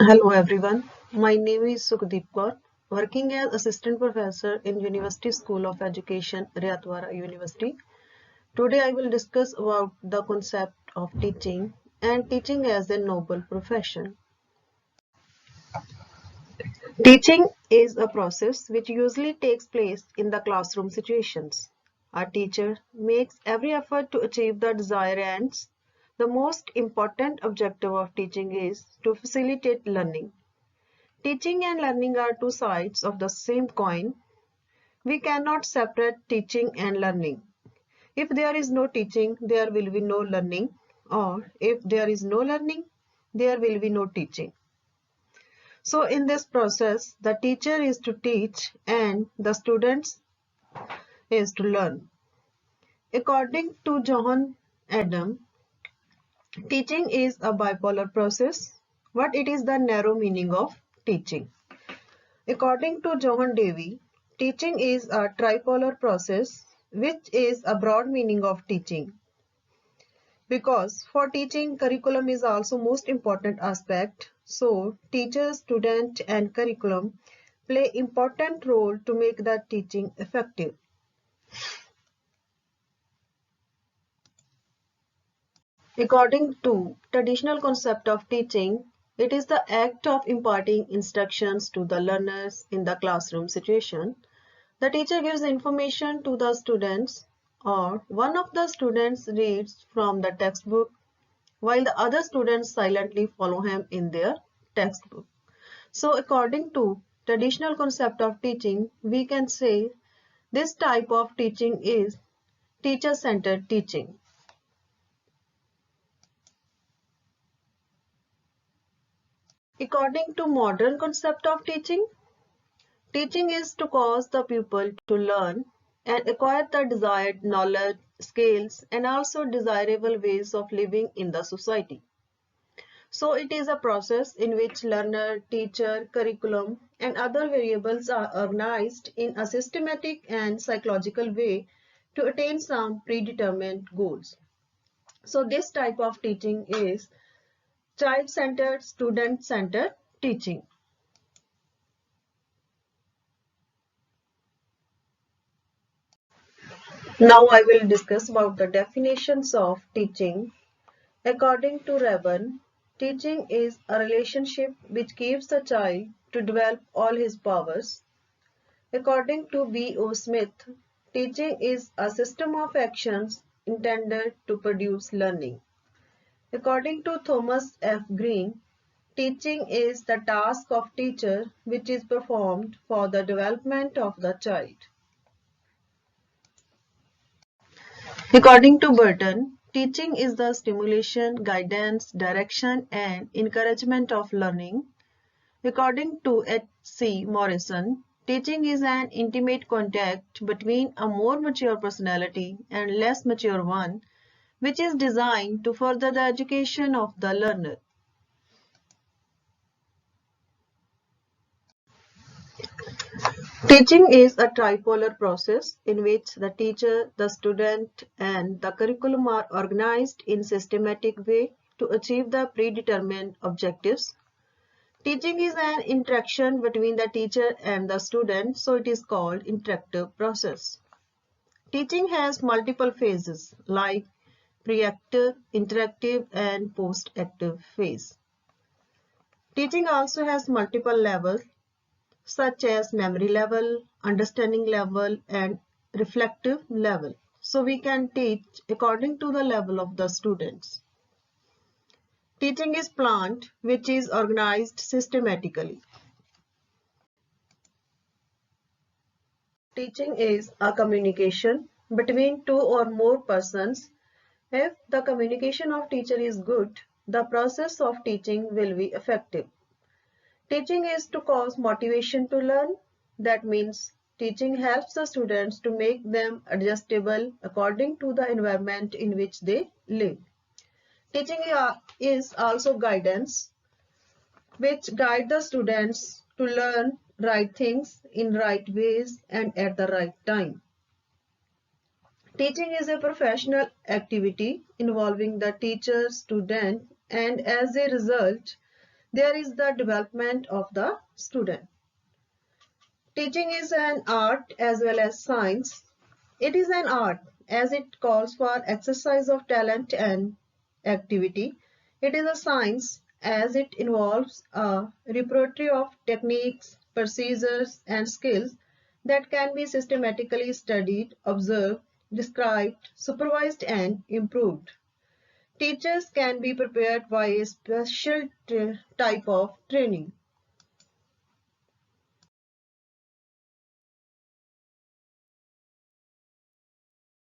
Hello everyone, my name is Sukhdeep Kaur, working as Assistant Professor in University School of Education, Riyadwara University. Today I will discuss about the concept of teaching and teaching as a noble profession. Teaching is a process which usually takes place in the classroom situations. A teacher makes every effort to achieve the desired ends. The most important objective of teaching is to facilitate learning. Teaching and learning are two sides of the same coin. We cannot separate teaching and learning. If there is no teaching, there will be no learning, or if there is no learning, there will be no teaching. So in this process, the teacher is to teach and the students is to learn. According to John Adam, teaching is a bipolar process. What it is the narrow meaning of teaching? According to John Davy, teaching is a tripolar process, which is a broad meaning of teaching. Because for teaching, curriculum is also most important aspect. So, teacher, student and curriculum play important role to make that teaching effective. According to traditional concept of teaching, it is the act of imparting instructions to the learners in the classroom situation. The teacher gives information to the students, or one of the students reads from the textbook while the other students silently follow him in their textbook. So according to traditional concept of teaching, we can say this type of teaching is teacher-centered teaching. According to modern concept of teaching, teaching is to cause the pupil to learn and acquire the desired knowledge, skills, and also desirable ways of living in the society. So it is a process in which learner, teacher, curriculum, and other variables are organized in a systematic and psychological way to attain some predetermined goals. So this type of teaching is child-centered, student-centered teaching. Now I will discuss about the definitions of teaching. According to Raban, teaching is a relationship which gives the child to develop all his powers. According to B.O. Smith, teaching is a system of actions intended to produce learning. According to Thomas F. Green, teaching is the task of teacher which is performed for the development of the child. According to Burton, teaching is the stimulation, guidance, direction, and encouragement of learning. According to H.C. Morrison, teaching is an intimate contact between a more mature personality and less mature one, which is designed to further the education of the learner. Teaching is a tripolar process in which the teacher, the student, and the curriculum are organized in systematic way to achieve the predetermined objectives. Teaching is an interaction between the teacher and the student, so it is called interactive process. Teaching has multiple phases like pre-active, interactive, and post-active phase. Teaching also has multiple levels such as memory level, understanding level, and reflective level. So we can teach according to the level of the students. Teaching is planned, which is organized systematically. Teaching is a communication between two or more persons. If the communication of teacher is good, the process of teaching will be effective. Teaching is to cause motivation to learn. That means teaching helps the students to make them adjustable according to the environment in which they live. Teaching is also guidance, which guide the students to learn right things in right ways and at the right time. Teaching is a professional activity involving the teacher, student, and as a result, There is the development of the student. Teaching is an art as well as science. It is an art as it calls for exercise of talent and activity. It is a science as it involves a repertoire of techniques, procedures, and skills that can be systematically studied, observed, described, supervised, and improved. Teachers can be prepared by a special type of training.